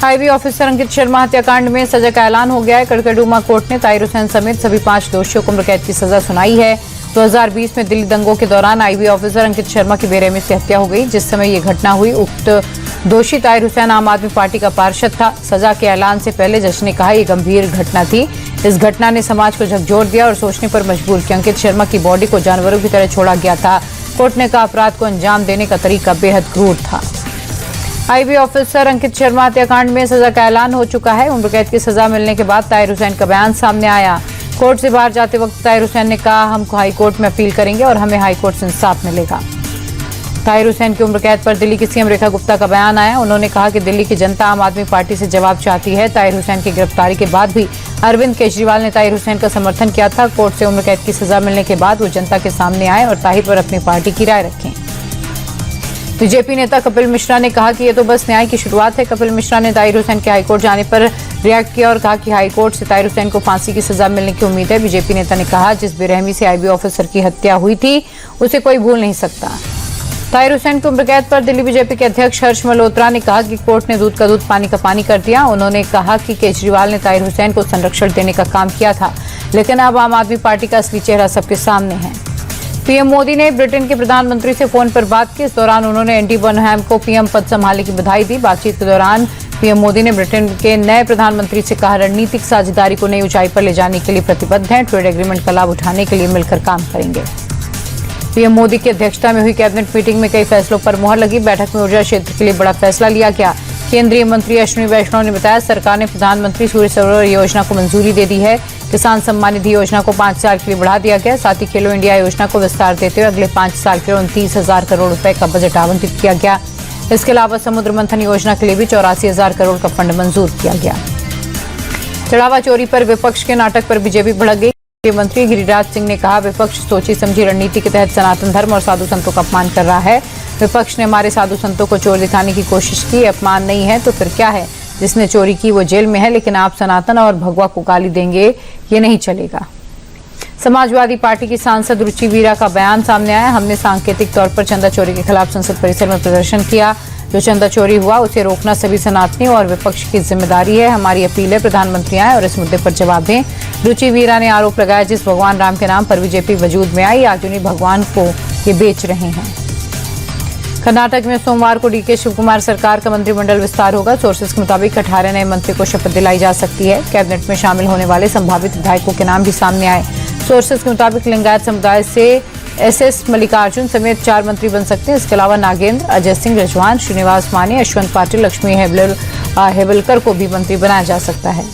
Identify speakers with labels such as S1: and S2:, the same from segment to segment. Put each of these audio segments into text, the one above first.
S1: IB officer Ankit Sharma हत्याकांड में सजा का ऐलान हो गया है। कड़कड़डूमा कोर्ट ने ताहिर हुसैन समेत सभी 5 दोषियों को उम्र कैद की सजा सुनाई है। 2020 में दिल्ली दंगों के दौरान आईबी ऑफिसर अंकित शर्मा की बेरहमी से हत्या हो गई। जिस समय ये घटना हुई, उक्त दोषी ताहिर हुसैन आम आदमी पार्टी का पार्षद था। सजा के ऐलान से पहले जज ने कहा, यह गंभीर घटना थी। इस घटना ने समाज को झकझोर दिया और सोचने पर मजबूर किया। अंकित शर्मा की बॉडी को जानवरों की तरह छोड़ा गया था। कोर्ट ने कहा, अपराध को अंजाम देने का तरीका बेहद क्रूर था। आईबी ऑफिसर अंकित शर्मा हत्याकांड में सजा का ऐलान हो चुका है। उम्र कैद की सजा मिलने के बाद ताहिर हुसैन का बयान सामने आया। कोर्ट से बाहर जाते वक्त ताहिर हुसैन ने कहा, हम हाईकोर्ट में अपील करेंगे और हमें हाईकोर्ट से इंसाफ मिलेगा। ताहिर हुसैन की उम्र कैद पर दिल्ली की सीएम रेखा गुप्ता का बयान आया। उन्होंने कहा कि दिल्ली की जनता आम आदमी पार्टी से जवाब चाहती है। ताहिर हुसैन की गिरफ्तारी के बाद भी अरविंद केजरीवाल ने ताहिर हुसैन का समर्थन किया था। कोर्ट से उम्र कैद की सजा मिलने के बाद वो जनता के सामने आए और ताहिर पर अपनी पार्टी की राय रखें। बीजेपी नेता कपिल मिश्रा ने कहा कि ये तो बस न्याय की शुरुआत है। कपिल मिश्रा ने ताहिर हुसैन के हाईकोर्ट जाने पर रिएक्ट किया और कहा कि हाईकोर्ट से ताहिर हुसैन को फांसी की सजा मिलने की उम्मीद है। बीजेपी नेता ने कहा, जिस बेरहमी से आईबी ऑफिसर की हत्या हुई थी, उसे कोई भूल नहीं सकता। ताहिर हुसैन की उम्र कैद पर दिल्ली बीजेपी के अध्यक्ष हर्ष मल्होत्रा ने कहा कि कोर्ट ने दूध का दूध पानी का पानी कर दिया। उन्होंने कहा कि केजरीवाल ने ताहिर हुसैन को संरक्षण देने का काम किया था, लेकिन अब आम आदमी पार्टी का असली चेहरा सबके सामने है। पीएम मोदी ने ब्रिटेन के प्रधानमंत्री से फोन पर बात की। इस दौरान उन्होंने एंडी बर्नहैम को पीएम पद संभालने की बधाई दी। बातचीत के दौरान पीएम मोदी ने ब्रिटेन के नए प्रधानमंत्री से कहा, रणनीतिक साझेदारी को नई ऊंचाई पर ले जाने के लिए प्रतिबद्ध हैं। ट्रेड एग्रीमेंट का लाभ उठाने के लिए मिलकर काम करेंगे। पीएम मोदी की अध्यक्षता में हुई कैबिनेट मीटिंग में कई फैसलों पर मुहर लगी। बैठक में ऊर्जा क्षेत्र के लिए बड़ा फैसला लिया गया। केंद्रीय मंत्री अश्विनी वैष्णव ने बताया, सरकार ने प्रधानमंत्री सूर्य सरोवर योजना को मंजूरी दे दी है। किसान सम्मान निधि योजना को 5 साल के लिए बढ़ा दिया गया। साथ ही खेलो इंडिया योजना को विस्तार देते हुए अगले 5 साल के लिए 29,000 करोड़ रुपए का बजट आवंटित किया गया। इसके अलावा समुद्र मंथन योजना के लिए भी 84,000 करोड़ का फंड मंजूर किया गया। चढ़ावा चोरी पर विपक्ष के नाटक पर बीजेपी भड़क गई। मंत्री गिरिराज सिंह ने कहा, विपक्ष सोची समझी रणनीति के तहत सनातन धर्म और साधु संतों का अपमान कर रहा है। विपक्ष ने हमारे साधु संतों को चोर दिखाने की कोशिश की। अपमान नहीं है तो फिर क्या है? जिसने चोरी की वो जेल में है, लेकिन आप सनातन और भगवा को गाली देंगे, ये नहीं चलेगा। समाजवादी पार्टी की सांसद रुचि वीरा का बयान सामने आया। हमने सांकेतिक तौर पर चंदा चोरी के खिलाफ संसद परिसर में प्रदर्शन किया। जो चंदा चोरी हुआ उसे रोकना सभी सनातनियों और विपक्ष की जिम्मेदारी है। हमारी अपील है, प्रधानमंत्री आए और इस मुद्दे पर जवाब दें। रुचि वीरा ने आरोप लगाया, जिस भगवान राम के नाम पर बीजेपी वजूद में आई, आज उन्हीं भगवान को ये बेच रहे हैं। कर्नाटक में सोमवार को डीके शिवकुमार सरकार का मंत्रिमंडल विस्तार होगा। सोर्सेज के मुताबिक 18 नए मंत्री को शपथ दिलाई जा सकती है। कैबिनेट में शामिल होने वाले संभावित विधायकों के नाम भी सामने आए। सोर्सेज के मुताबिक लिंगायत समुदाय से एसएस मल्लिकार्जुन समेत 4 मंत्री बन सकते हैं। इसके अलावा नागेंद्र, अजय सिंह रजवान, श्रीनिवास माने, यशवंत पाटिल, लक्ष्मी हेबलकर को भी मंत्री बनाया जा सकता है।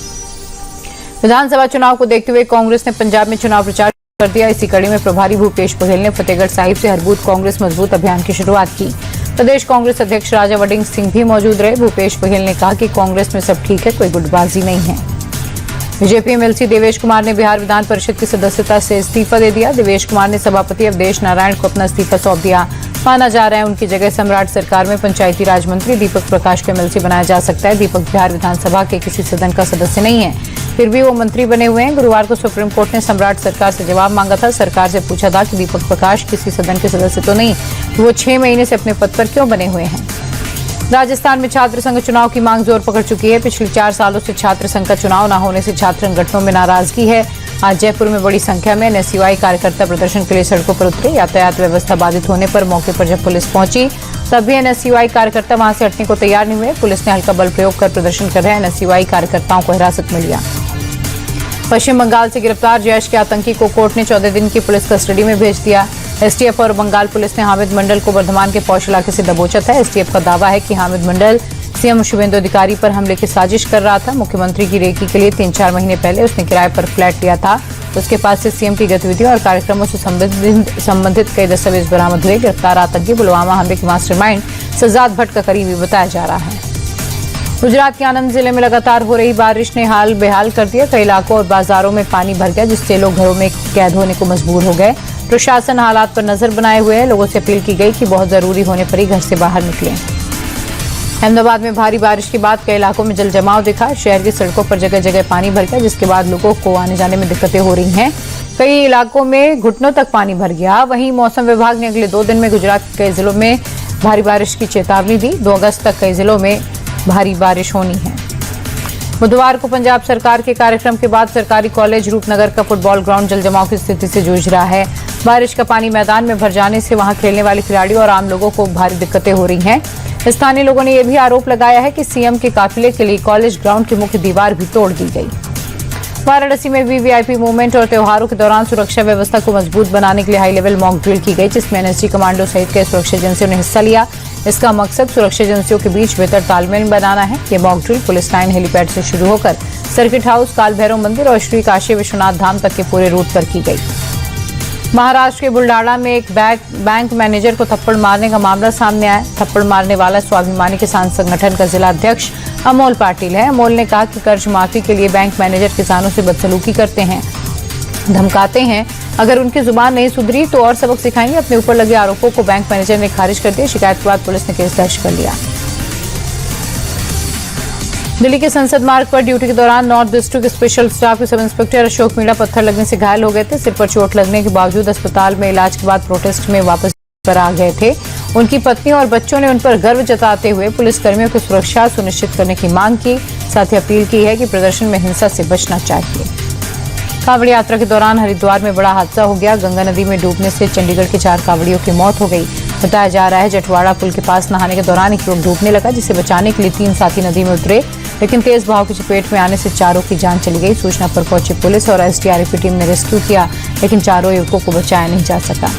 S1: विधानसभा चुनाव को देखते हुए कांग्रेस ने पंजाब में चुनाव प्रचार कर दिया। इसी कड़ी में प्रभारी भूपेश बघेल ने फतेहगढ़ साहिब से हर बूथ कांग्रेस मजबूत अभियान की शुरुआत की। प्रदेश कांग्रेस अध्यक्ष राजा वड़िंग सिंह भी मौजूद रहे। भूपेश बघेल ने कहा कि कांग्रेस में सब ठीक है, कोई गुटबाजी नहीं है। बीजेपी एमएलसी देवेश कुमार ने बिहार विधान परिषद की सदस्यता से इस्तीफा दे दिया। देवेश कुमार ने सभापति अवधेश नारायण को अपना इस्तीफा सौंप दिया। माना जा रहा है उनकी जगह सम्राट सरकार में पंचायती राज मंत्री दीपक प्रकाश को एमएलसी बनाया जा सकता है। दीपक बिहार विधानसभा के किसी सदन का सदस्य नहीं है, फिर भी वो मंत्री बने हुए हैं। गुरुवार को सुप्रीम कोर्ट ने सम्राट सरकार से जवाब मांगा था। सरकार से पूछा था कि दीपक प्रकाश किसी सदन के सदस्य तो नहीं, तो वो 6 महीने से अपने पद पर क्यों बने हुए हैं। राजस्थान में छात्र संघ चुनाव की मांग जोर पकड़ चुकी है। पिछले 4 सालों से छात्र संघ का चुनाव न होने से छात्र संगठनों में नाराजगी है। आज जयपुर में बड़ी संख्या में एनएसयूआई कार्यकर्ता प्रदर्शन के लिए सड़कों पर उतरे। यातायात व्यवस्था बाधित होने पर मौके पर जब पुलिस पहुंची, तब भी एनएसयूआई कार्यकर्ता वहां से हटने को तैयार नहीं हुए। पुलिस ने हल्का बल प्रयोग कर प्रदर्शन कर रहे एनएसयूआई कार्यकर्ताओं को हिरासत में लिया। पश्चिम बंगाल से गिरफ्तार जैश के आतंकी को कोर्ट ने 14 दिन की पुलिस कस्टडी में भेज दिया। एसटीएफ और बंगाल पुलिस ने हामिद मंडल को वर्धमान के पौष इलाके से दबोचा था। एसटीएफ का दावा है कि हामिद मंडल सीएम शुभेंदु अधिकारी पर हमले की साजिश कर रहा था। मुख्यमंत्री की रेकी के लिए 3-4 महीने पहले उसने किराए पर फ्लैट लिया था। उसके पास से सीएम की गतिविधियों और कार्यक्रमों से संबंधित कई दस्तावेज बरामद हुए। गिरफ्तार आतंकी पुलवामा हमले के मास्टरमाइंड सज्जाद भट्ट का करीबी बताया जा रहा है। गुजरात के आनंद जिले में लगातार हो रही बारिश ने हाल बेहाल कर दिया। कई इलाकों और बाजारों में पानी भर गया, जिससे लोग घरों में कैद होने को मजबूर हो गए। प्रशासन हालात पर नजर बनाए हुए है। लोगों से अपील की गई कि बहुत जरूरी होने पर ही घर से बाहर निकलें। अहमदाबाद में भारी बारिश के बाद कई इलाकों में जल जमाव दिखा। शहर की सड़कों पर जगह जगह पानी भर गया, जिसके बाद लोगों को आने जाने में दिक्कतें हो रही हैं। कई इलाकों में घुटनों तक पानी भर गया। वहीं मौसम विभाग ने अगले 2 दिन में गुजरात के कई जिलों में भारी बारिश की चेतावनी दी। 2 अगस्त तक कई जिलों में भारी बारिश होनी है। बुधवार को पंजाब सरकार के कार्यक्रम के बाद सरकारी कॉलेज रूपनगर का फुटबॉल ग्राउंड जलजमाव की स्थिति से जूझ रहा है। बारिश का पानी मैदान में भर जाने से वहां खेलने वाले खिलाड़ियों और आम लोगों को भारी दिक्कतें हो रही हैं। स्थानीय लोगों ने यह भी आरोप लगाया है कि सीएम के काफिले के लिए कॉलेज ग्राउंड की मुख्य दीवार भी तोड़ दी गई। वाराणसी में भी वीआईपी मूवमेंट और त्योहारों के दौरान सुरक्षा व्यवस्था को मजबूत बनाने के लिए हाई लेवल मॉक ड्रिल की गई, जिसमें एनएसजी कमांडो सहित कई सुरक्षा एजेंसियों ने हिस्सा लिया। इसका मकसद सुरक्षा एजेंसियों के बीच बेहतर तालमेल बनाना है। ये mock drill police line helipad से शुरू होकर सर्किट हाउस, काल भैरव मंदिर और श्री काशी विश्वनाथ धाम तक के पूरे रूट पर की गई। महाराष्ट्र के बुल्डाना में एक बैंक मैनेजर को थप्पड़ मारने का मामला सामने आया। थप्पड़ मारने वाला स्वाभिमानी किसान संगठन का जिला अध्यक्ष अमोल पाटिल है। अमोल ने कहा कि कर्ज माफी के लिए बैंक मैनेजर किसानों से बदसलूकी करते हैं, धमकाते हैं। अगर उनकी जुबान नहीं सुधरी तो और सबक सिखाएंगे। अपने ऊपर लगे आरोपों को बैंक मैनेजर ने खारिज कर दिया। शिकायत के बाद पुलिस ने केस दर्ज कर लिया। दिल्ली के संसद मार्ग पर ड्यूटी के दौरान नॉर्थ डिस्ट्रिक्ट स्पेशल स्टाफ के सब इंस्पेक्टर अशोक मीणा पत्थर लगने से घायल हो गए थे। सिर पर चोट लगने के बावजूद अस्पताल में इलाज के बाद प्रोटेस्ट में वापस पर आ गए थे। उनकी पत्नी और बच्चों ने उन पर गर्व जताते हुए पुलिसकर्मियों की सुरक्षा सुनिश्चित करने की मांग की। साथ ही अपील की है कि प्रदर्शन में हिंसा से बचना चाहिए। कांवड़ यात्रा के दौरान हरिद्वार में बड़ा हादसा हो गया। गंगा नदी में डूबने से चंडीगढ़ के 4 कांवड़ियों की मौत हो गई। बताया जा रहा है जटवाड़ा पुल के पास नहाने के दौरान एक युवक डूबने लगा, जिसे बचाने के लिए 3 साथी नदी में उतरे, लेकिन तेज बहाव की चपेट में आने से चारों की जान चली गई। सूचना पर पहुंची पुलिस और एसडीआरएफ की टीम ने रेस्क्यू किया, लेकिन चारों युवकों को बचाया नहीं जा सका।